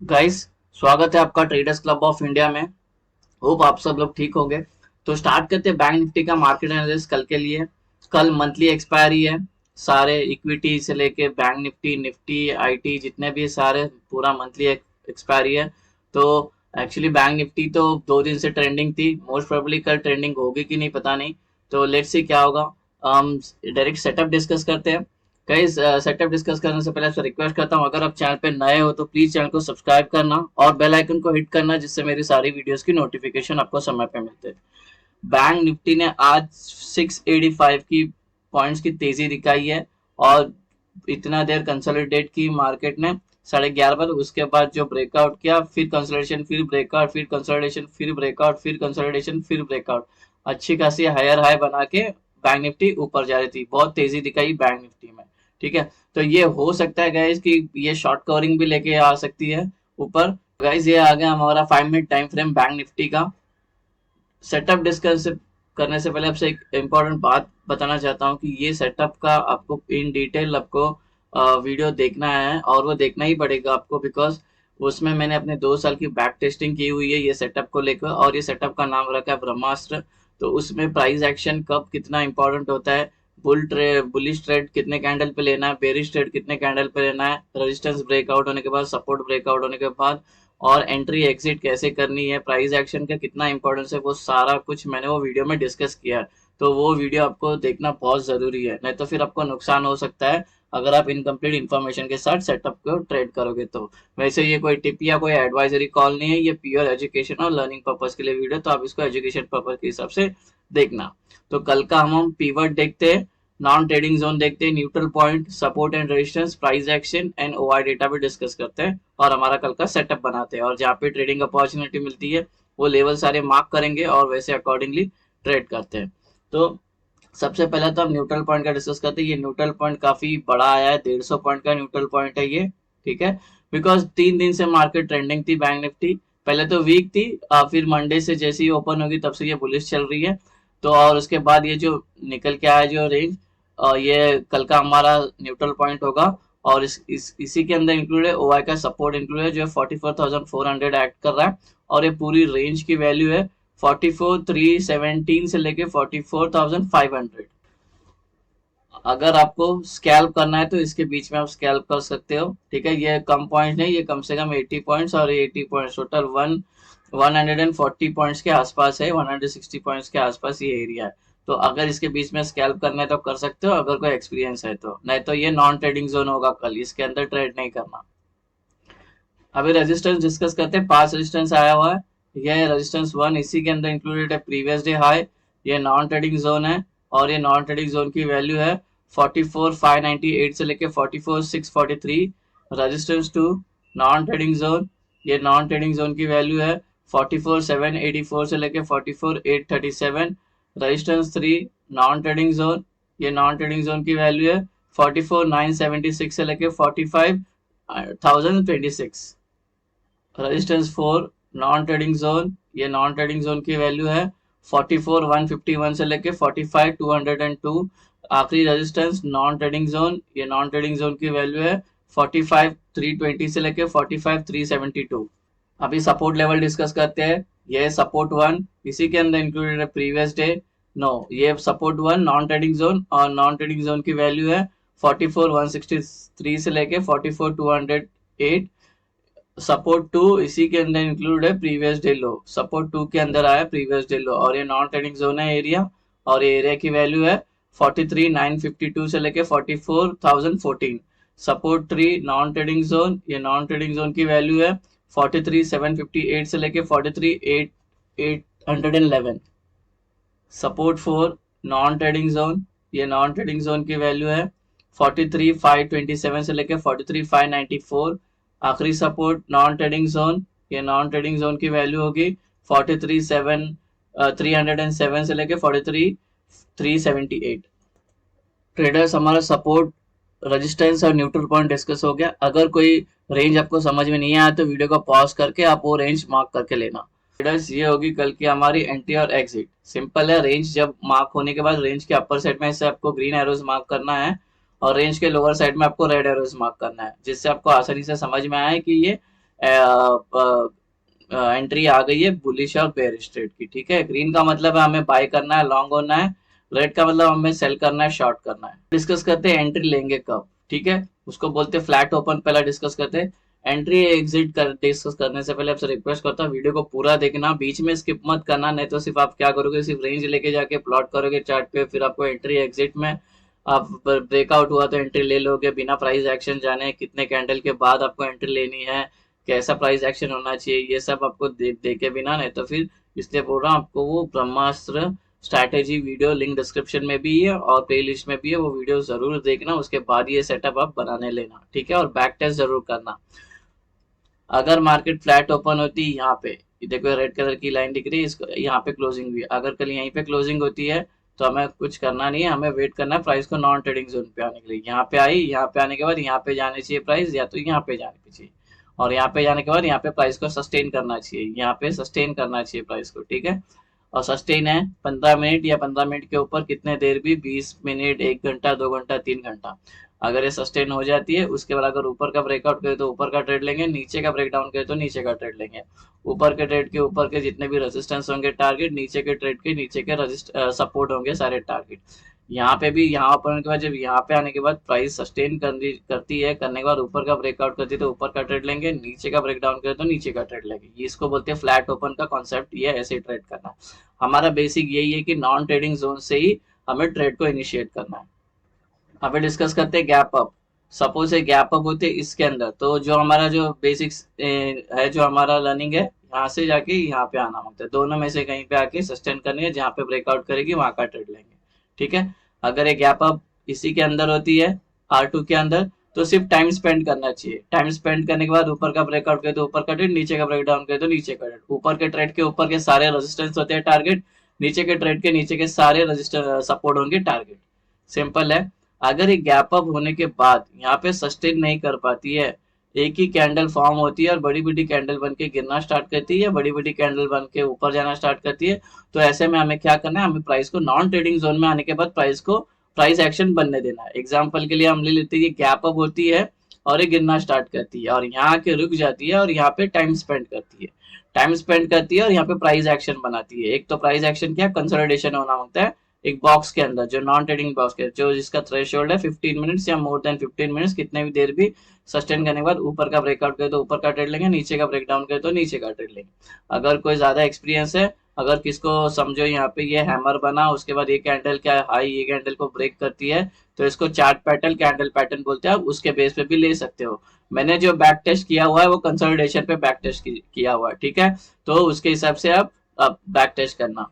Guys, स्वागत है आपका ट्रेडर्स क्लब ऑफ इंडिया में। होप आप सब लोग ठीक होंगे। तो स्टार्ट करते हैं बैंक निफ्टी का मार्केट एनालिसिस कल के लिए। कल मंथली एक्सपायरी है। सारे इक्विटी से लेके बैंक निफ्टी निफ्टी आईटी जितने भी सारे पूरा मंथली एक्सपायरी है। तो एक्चुअली बैंक निफ्टी तो 2 दिन से ट्रेंडिंग थी, मोस्ट प्रोबेबली कल ट्रेंडिंग होगी कि नहीं पता नहीं। तो लेट्स सी क्या होगा। हम डायरेक्ट सेटअप डिस्कस करते हैं। गाइस, सेटअप डिस्कस करने से पहले आपसे रिक्वेस्ट करता हूँ, अगर आप चैनल पे नए हो तो प्लीज चैनल को सब्सक्राइब करना और बेल आइकन को हिट करना, जिससे मेरी सारी वीडियोस की नोटिफिकेशन आपको समय पे मिलते हैं। बैंक निफ्टी ने आज 685 की पॉइंट्स की तेजी दिखाई है और इतना देर कंसोलिडेट की मार्केट ने 11:30 बजे। उसके बाद जो ब्रेकआउट किया, फिर कंसोलिडेशन, फिर ब्रेकआउट, फिर कंसोलिडेशन, फिर ब्रेकआउट, फिर कंसोलिडेशन, फिर ब्रेकआउट। अच्छी खासी हायर हाई बना के बैंक निफ्टी ऊपर जा रही थी, बहुत तेजी दिखाई बैंक निफ्टी में। ठीक है, तो ये हो सकता है गाइज कि ये शॉर्ट कवरिंग भी लेके आ सकती है ऊपर। गाइज, ये आ गया हमारा 5 minute time frame bank Nifty का। सेटअप डिस्कस करने से पहले आपसे एक इम्पोर्टेंट बात बताना चाहता हूँ कि ये सेटअप का आपको इन डिटेल आपको वीडियो देखना है, और वो देखना ही पड़ेगा आपको, बिकॉज उसमें मैंने अपने 2 साल की बैक टेस्टिंग की हुई है ये सेटअप को लेकर, और ये सेटअप का नाम रखा है ब्रह्मास्त्र। तो उसमें प्राइस एक्शन कब कितना इंपॉर्टेंट होता है, बुलिश ट्रेड कितने कैंडल पे लेना है, बेरिश ट्रेड कितने कैंडल पे लेना है, रेजिस्टेंस ब्रेकआउट होने के बाद, सपोर्ट ब्रेकआउट होने के बाद, और एंट्री एग्जिट कैसे करनी है, प्राइस एक्शन का कितना इंपॉर्टेंस है, वो सारा कुछ मैंने वो वीडियो में डिस्कस किया है। तो वो वीडियो आपको देखना बहुत जरूरी है, नहीं तो फिर आपको नुकसान हो सकता है अगर आप इनकम्प्लीट इन्फॉर्मेशन के साथ सेटअप को ट्रेड करोगे तो। वैसे ये कोई टिप या कोई एडवाइजरी कॉल नहीं है, ये प्योर एजुकेशन और लर्निंग पर्पज के लिए वीडियो, तो आप इसको एजुकेशन पर्पज के हिसाब से देखना। तो कल का हम पीवर्ड देखते हैं, नॉन ट्रेडिंग जोन देखते हैं, neutral point, support and resistance, price action and OI data भी डिस्कस करते हैं, और हमारा कल का सेटअप बनाते हैं। और जहाँ पे ट्रेडिंग अपॉर्चुनिटी मिलती है वो लेवल सारे मार्क करेंगे और वैसे अकॉर्डिंगली ट्रेड करते हैं। तो सबसे पहले तो हम न्यूट्रल पॉइंट का डिस्कस करते हैं। ये न्यूट्रल पॉइंट काफी बड़ा आया है, 150 पॉइंट का न्यूट्रल पॉइंट है ये। ठीक है, बिकॉज 3 दिन से मार्केट ट्रेंडिंग थी बैंक निफ्टी। पहले तो वीक थी, फिर मंडे से जैसे ही ओपन होगी तब से ये बुलिश चल रही है। तो और उसके बाद ये जो निकल के आया जो रेंज, ये कल का हमारा न्यूट्रल पॉइंट होगा। और इसी के अंदर इंक्लूड है ओआई का सपोर्ट इंक्लूड है, जो है 44,400 एक्ट कर रहा है। और ये पूरी रेंज की वैल्यू है 44,317 से लेके 44,500। अगर आपको स्कैल्प करना है तो इसके बीच में आप स्कैल्प कर सकते हो। ठीक है, ये कम पॉइंट नहीं, ये कम से कम 80 पॉइंट्स, और 80 पॉइंट्स टोटल 140 पॉइंट्स के आसपास है, 160 पॉइंट्स के आसपास ये एरिया है। तो अगर इसके बीच में स्कैल्प करना है तो कर सकते हो, अगर कोई एक्सपीरियंस है तो। नहीं तो ये नॉन ट्रेडिंग जोन होगा कल, इसके अंदर ट्रेड नहीं करना। अभी रेजिस्टेंस डिस्कस करते हैं। पास रेजिस्टेंस आया हुआ है, यह रेजिस्टेंस 1, इसी के अंदर इंक्लूडेड है प्रीवियस डे हाई। ये नॉन ट्रेडिंग जोन है, और ये नॉन ट्रेडिंग जोन की वैल्यू है 44,598 से लेके 44,643। रेजिस्टेंस 2, नॉन ट्रेडिंग जोन, ये नॉन ट्रेडिंग जोन की वैल्यू है 44,784 से लेके 44,837। रेजिस्टेंस 3, नॉन ट्रेडिंग जोन, ये नॉन ट्रेडिंग जोन की वैल्यू है 44,976 से लेके 45,026। रेजिस्टेंस 4, नॉन ट्रेडिंग जोन, ये नॉन ट्रेडिंग जोन की वैल्यू है 44,151 से लेके 45,202। आखिरी रेजिस्टेंस नॉन ट्रेडिंग जोन, ये नॉन ट्रेडिंग जोन की वैल्यू है 45,320 से लेके 45,372। अभी सपोर्ट लेवल डिस्कस करते हैं। ये सपोर्ट 1, इसी के अंदर इंक्लूडेड है प्रीवियस डे। नो, ये सपोर्ट 1 नॉन ट्रेडिंग जोन, और नॉन ट्रेडिंग जोन की वैल्यू है 44,163 से लेके 44,208। सपोर्ट 2, इसी के अंदर इंक्लूड है प्रीवियस डे लो, सपोर्ट 2 के अंदर आया प्रीवियस डे लो, और ये नॉन ट्रेडिंग जोन है एरिया, और ये एरिया की वैल्यू है 43,952 से लेके 44,014। सपोर्ट 3, नॉन ट्रेडिंग जोन, ये नॉन ट्रेडिंग जोन की वैल्यू है 43,758 से लेके 43,811। सपोर्ट 4, नॉन ट्रेडिंग जोन, ये नॉन ट्रेडिंग जोन की वैल्यू है 43,527 से लेके 43,594। आखिरी सपोर्ट नॉन ट्रेडिंग जोन, ये नॉन ट्रेडिंग जोन की वैल्यू होगी 43,307 से लेके 43,378। ट्रेडर्स, हमारा सपोर्ट, रेजिस्टेंस और न्यूट्रल पॉइंट डिस्कस हो गया। अगर कोई रेंज आपको समझ में नहीं आया तो वीडियो को पॉज करके आप वो रेंज मार्क करके लेना। ट्रेडर्स, ये होगी कल की हमारी एंट्री और एग्जिट। सिंपल है, रेंज जब मार्क होने के बाद रेंज के अपर साइड में से आपको ग्रीन एरोज मार्क करना है, और रेंज के लोअर साइड में आपको रेड एरोज मार्क करना है, जिससे आपको आसानी से समझ में आए कि ये एंट्री आ गई है बुलिश और बेयरिश ट्रेड की, ठीक है। ग्रीन का मतलब है हमें बाय करना है, लॉन्ग होना है। रेड का मतलब हमें सेल करना है, शॉर्ट करना है। डिस्कस करते हैं एंट्री लेंगे कब, ठीक है, उसको बोलते हैं फ्लैट ओपन। पहला डिस्कस करते हैं एंट्री एग्जिट कर। डिस्कस करने से पहले आपसे रिक्वेस्ट करता हूँ वीडियो को पूरा देखना, बीच में स्किप मत करना, नहीं तो सिर्फ आप क्या करोगे, सिर्फ रेंज लेके जाके प्लॉट करोगे चार्ट पे, फिर आपको एंट्री एग्जिट में आप ब्रेकआउट हुआ तो एंट्री ले लोगे बिना प्राइस एक्शन जाने, कितने कैंडल के बाद आपको एंट्री लेनी है, कैसा प्राइस एक्शन होना चाहिए, ये सब आपको देखे बिना, नहीं तो फिर इसलिए बोल रहा हूँ आपको वो ब्रह्मास्त्र स्ट्रैटेजी वीडियो लिंक डिस्क्रिप्शन में भी है और प्ले लिस्ट में भी है, वो वीडियो जरूर देखना, उसके बाद ये सेटअप आप बनाने लेना, ठीक है। और बैक टेस्ट जरूर करना। अगर मार्केट फ्लैट ओपन होती है यहाँ पे, ये देखो रेड कलर की लाइन दिख रही है, इसको यहाँ पे क्लोजिंग हुई है, अगर कल यहीं पे क्लोजिंग होती है तो हमें कुछ करना नहीं है, हमें वेट करना है प्राइस को नॉन ट्रेडिंग जोन पे आने के लिए। यहाँ पे आई, यहाँ पे आने के बाद यहाँ पे जाने चाहिए प्राइस, या तो यहाँ पे जाने चाहिए, और यहाँ पे जाने के बाद यहाँ पे प्राइस को सस्टेन करना चाहिए, यहाँ पे सस्टेन करना चाहिए प्राइस को, ठीक है। और सस्टेन है 15 मिनट या 15 मिनट के ऊपर कितने देर भी, 20 मिनट, 1 घंटा, 2 घंटा, 3 घंटा। अगर ये सस्टेन हो जाती है उसके बाद अगर ऊपर का ब्रेकआउट करे तो ऊपर का ट्रेड लेंगे, नीचे का ब्रेकडाउन करे तो नीचे का ट्रेड लेंगे। ऊपर के ट्रेड के ऊपर के जितने भी रेजिस्टेंस होंगे टारगेट, नीचे के ट्रेड के नीचे के सपोर्ट होंगे सारे टारगेट। यहाँ पे भी, यहाँ ऊपर आने के बाद, जब यहाँ पे आने के बाद प्राइस सस्टेन करती है, करने के बाद ऊपर का ब्रेकआउट करती है तो ऊपर का ट्रेड लेंगे, नीचे का ब्रेकडाउन करे तो नीचे का ट्रेड लेंगे। ये इसको बोलते हैं फ्लैट ओपन का कॉन्सेप्ट, ये ऐसे ट्रेड करना। हमारा बेसिक यही है कि नॉन ट्रेडिंग जोन से ही हमें ट्रेड को इनिशिएट करना है। अभी डिस्कस करते हैं गैप अप। सपोज है गैप अप होते इसके अंदर, तो जो हमारा जो बेसिक्स है, जो हमारा लर्निंग है, यहाँ से जाके यहाँ पे आना होता है, दोनों में से कहीं पे आके सस्टेन करनी है, जहाँ पे ब्रेकआउट करेगी वहां का ट्रेड लेंगे, ठीक है। अगर ये गैप अप इसी के अंदर होती है, R2 के अंदर, तो सिर्फ टाइम स्पेंड करना चाहिए। टाइम स्पेंड करने के बाद ऊपर का ब्रेकआउट करे तो ऊपर का ट्रेड, नीचे का ब्रेकडाउन करे तो नीचे का ट्रेड। ऊपर के ट्रेड के ऊपर के सारे रेजिस्टेंस होते हैं टारगेट, नीचे के ट्रेड के नीचे के सारे रजिस्टर सपोर्ट होंगे टारगेट। सिंपल है। अगर ये गैप अप होने के बाद यहाँ पे सस्टेन नहीं कर पाती है, एक ही कैंडल फॉर्म होती है और बड़ी बड़ी कैंडल बन के गिरना स्टार्ट करती है, बड़ी बड़ी कैंडल बन के ऊपर जाना स्टार्ट करती है, तो ऐसे में हमें क्या करना है, हमें प्राइस को नॉन ट्रेडिंग जोन में आने के बाद प्राइस एक्शन बनने देना है। एग्जाम्पल के लिए हम ले लेते हैं कि गैप अप होती है और ये गिरना स्टार्ट करती है और यहाँ के रुक जाती है और यहाँ पे टाइम स्पेंड करती है, टाइम स्पेंड करती है और यहाँ पे प्राइस एक्शन बनाती है। एक तो प्राइस एक्शन क्या, कंसोलिडेशन होना होता है एक बॉक्स के अंदर, जो नॉन ट्रेडिंग बॉक्स के, जो जिसका थ्रेशोल्ड है 15 मिनट्स या मोर देन 15 मिनट्स, कितने भी देर भी सस्टेन करने के बाद ऊपर का ब्रेकआउट करे तो ऊपर का ट्रेड लेंगे, नीचे का ब्रेकडाउन करे तो नीचे का ट्रेड लेंगे। अगर कोई ज्यादा एक्सपीरियंस है, अगर किसको समझो यहाँ पे ये हैमर बना, उसके बाद ये कैंडल क्या हाई, ये कैंडल को ब्रेक करती है, तो इसको चार्ट पैटर्न, कैंडल पैटर्न बोलते हैं, आप उसके बेस पे भी ले सकते हो। मैंने जो बैक टेस्ट किया हुआ है वो कंसोलिडेशन पे बैक टेस्ट किया हुआ है, ठीक है, तो उसके हिसाब से आप बैक टेस्ट करना।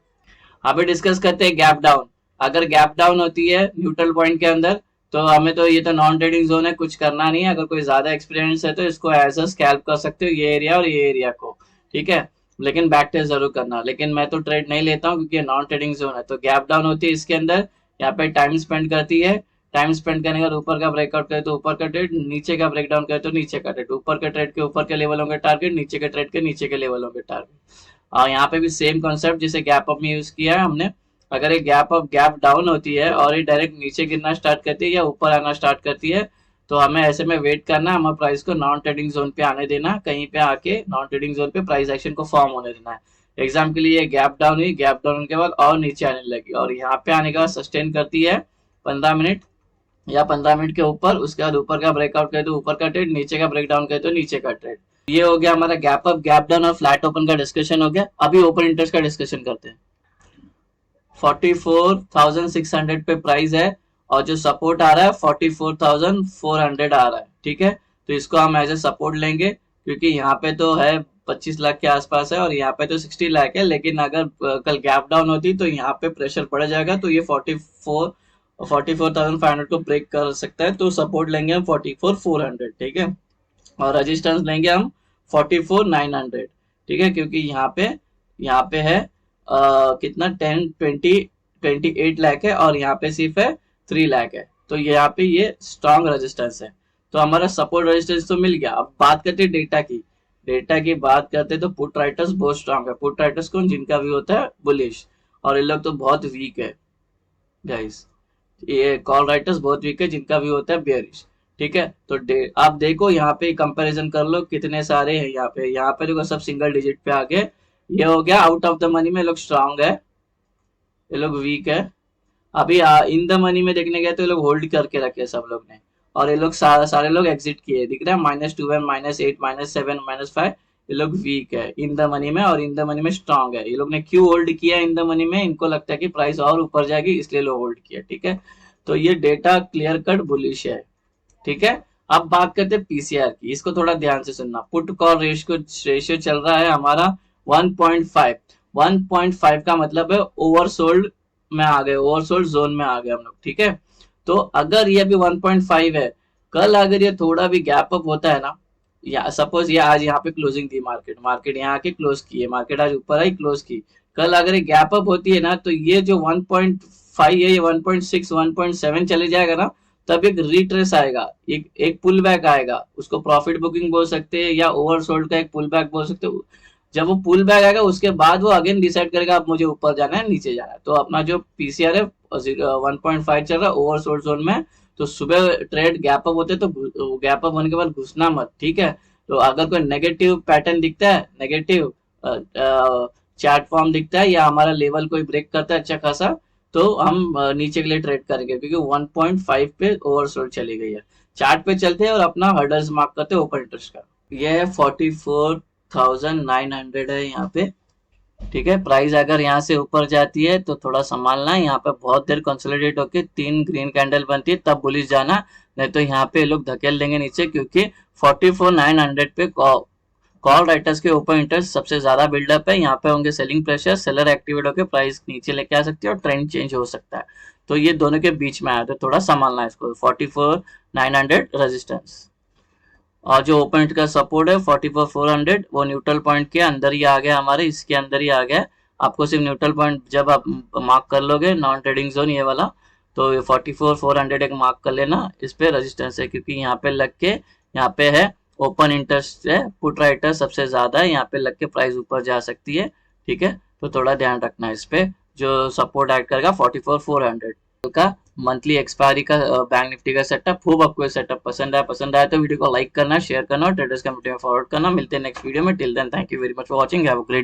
अभी डिस्कस करते हैं गैप डाउन। अगर गैप डाउन होती है न्यूट्रल पॉइंट के अंदर, तो हमें तो ये तो नॉन ट्रेडिंग जोन है, कुछ करना नहीं है। अगर कोई ज्यादा एक्सपीरियंस है तो इसको एज अ स्कैल्प कर सकते हो, ये एरिया और ये एरिया को, ठीक है, लेकिन बैक टेस्ट जरूर करना। लेकिन मैं तो ट्रेड नहीं लेता हूँ क्योंकि नॉन ट्रेडिंग जोन है। तो गैप डाउन होती है इसके अंदर, यहाँ पे टाइम स्पेंड करती है, टाइम स्पेंड करने के बाद ऊपर का ब्रेकआउट करे तो ऊपर का ट्रेड, नीचे का ब्रेकडाउन करे तो नीचे का ट्रेड, ऊपर के ट्रेड के ऊपर के लेवल होंगे टारगेट, नीचे के ट्रेड के नीचे के लेवल होंगे टारगेट। और यहाँ पे भी सेम कॉन्सेप्ट जिसे गैप अप में यूज किया है हमने। अगर ये गैप डाउन होती है और ये डायरेक्ट नीचे गिरना स्टार्ट करती है या ऊपर आना स्टार्ट करती है, तो हमें ऐसे में वेट करना, हमें प्राइस को नॉन ट्रेडिंग जोन पे आने देना, कहीं पे आके नॉन ट्रेडिंग जोन पे प्राइस एक्शन को फॉर्म होने देना है। एग्जाम के लिए गैप डाउन हुई, गैप डाउन के बाद और नीचे आने लगी और यहाँ पे आने के बाद सस्टेन करती है 15 मिनट या 15 मिनट के ऊपर, उसके बाद ऊपर का ब्रेकआउट करे तो ऊपर का ट्रेड, नीचे का ब्रेकडाउन करे तो नीचे का ट्रेड। ये हो गया हमारा गैप अप, गैप डाउन और फ्लैट ओपन का डिस्कशन हो गया। अभी ओपन इंटरेस्ट का डिस्कशन करते हैं। 44,600 पे प्राइस है और जो सपोर्ट आ रहा है 44,400 आ रहा है, ठीक है। तो इसको हम एज ए सपोर्ट लेंगे क्योंकि यहाँ पे तो है 25 लाख के आसपास है और यहाँ पे तो 60 लाख है, लेकिन अगर कल गैप डाउन होती तो यहाँ पे प्रेशर पड़ जाएगा, तो ये 44,500 को ब्रेक कर सकता है, तो सपोर्ट लेंगे हम 44,400, ठीक है, और रेजिस्टेंस लेंगे हम 44,900, ठीक है, क्योंकि यहाँ पे है कितना 28 लाख है और यहाँ पे सिर्फ है 3 लाख है, तो यहाँ पे ये स्ट्रॉन्ग रेजिस्टेंस है। तो हमारा सपोर्ट रेजिस्टेंस तो मिल गया। अब बात करते हैं डेटा की बात करते हैं तो पुट राइटर्स बहुत स्ट्रॉन्ग है। पुट राइटर्स कौन, जिनका भी होता है बुलिश, और ये लोग तो बहुत वीक है गाइस। ये कॉल राइटर्स बहुत वीक है, जिनका भी होता है बेयरिश। ठीक है। तो आप देखो यहाँ पे कंपैरिजन कर लो कितने सारे हैं यहाँ पे देखो सब सिंगल डिजिट पे आके ये हो गया आउट ऑफ द मनी में, लोग स्ट्रांग है, ये लोग वीक है। अभी इन द मनी में देखने गए तो ये लोग होल्ड करके रखे सब लोग ने, और ये लोग सारे लोग एग्जिट किए, दिख रहा है -2 -8 -7 -5। ये लोग वीक है इन द मनी में, और इन द मनी में स्ट्रांग है। ये लोग ने क्यों होल्ड किया इन द मनी में, इनको लगता है कि प्राइस और ऊपर जाएगी इसलिए लोग होल्ड किया, ठीक है। तो ये डेटा क्लियर कट बुलिश है, ठीक है। अब बात करते हैं पीसीआर की, इसको थोड़ा ध्यान से सुनना। पुट कॉल रेशियो चल रहा है हमारा 1.5। 1.5 का मतलब है ओवरसोल्ड में आ गए, ओवरसोल्ड जोन में आ गए हम लोग, ठीक है। तो अगर ये अभी 1.5 है, कल अगर ये थोड़ा भी गैप अप होता है ना, या सपोज ये आज यहाँ पे क्लोजिंग थी, मार्केट मार्केट यहाँ आके क्लोज की है, मार्केट आज ऊपर आई क्लोज की, कल अगर ये गैप अप होती है ना, तो ये जो 1.5 है ये 1.6 1.7 चले जाएगा ना, तब एक रिट्रेस आएगा, एक पुल बैक आएगा, उसको प्रॉफिट बुकिंग बोल सकते हैं या ओवरसोल्ड का एक पुल बैक बोल सकते हो। जब वो पुल बैक आएगा उसके बाद वो अगेन डिसाइड करेगा अब मुझे ऊपर जाना है नीचे जाना है। तो अपना जो पीसीआर है 1.5 चल रहा है ओवरसोल्ड जोन में। तो सुबह ट्रेड गैप अप होते तो गैप अप होने के बाद घुसना मत, ठीक है। तो अगर कोई नेगेटिव पैटर्न दिखता है, नेगेटिव चार्ट फॉर्म दिखता है या हमारा लेवल कोई ब्रेक करता है अच्छा खासा, तो हम नीचे के लिए ट्रेड करेंगे, क्योंकि 1.5 पे ओवरसोल्ड चली गई है। चार्ट पे चलते हैं और अपना हर्डल्स मार्क करते हैं ओपन इंटरेस्ट का। ये है 44,900 है यहाँ पे, ठीक है। प्राइस अगर यहाँ से ऊपर जाती है तो थोड़ा संभालना है, यहाँ पे बहुत देर कंसोलिडेट होके 3 ग्रीन कैंडल बनती है तब बुलिश जाना, नहीं तो यहाँ पे लोग धकेल देंगे नीचे, क्योंकि 44,900 पे कॉल राइटर्स के ओपन इंटरेस्ट सबसे ज्यादा बिल्डअप है। यहाँ पे होंगे सेलिंग प्रेशर, सेलर एक्टिवेट होकर प्राइस नीचे लेके आ सकती है और ट्रेंड चेंज हो सकता है। तो ये दोनों के बीच में आया तो थोड़ा संभालना है इसको। 44,900 रेजिस्टेंस, और जो ओपन का सपोर्ट है 44,400 वो न्यूट्रल पॉइंट के अंदर ही आ गया, हमारे इसके अंदर ही आ गया। आपको सिर्फ न्यूट्रल पॉइंट जब आप मार्क कर लोगे नॉन ट्रेडिंग जोन ये वाला, तो ये 44,400 एक मार्क कर लेना, इस पे रेजिस्टेंस है, क्योंकि यहाँ पे लग के यहाँ पे है ओपन इंटरेस्ट है, पुट राइटर सबसे ज्यादा है, यहाँ पे लग के प्राइस ऊपर जा सकती है, ठीक है। तो थोड़ा ध्यान रखना है इस पे, जो सपोर्ट ऐड करेगा 44,400 का। मंथली एक्सपायरी का बैंक निफ्टी का सेटअप। होप आपको ये सेटअप पसंद आया तो वीडियो को लाइक करना, शेयर करना और ट्रेडर्स कम्युनिटी में फॉरवर्ड करना। मिलते हैं नेक्स्ट वीडियो में, till then thank you very much for watching, have a great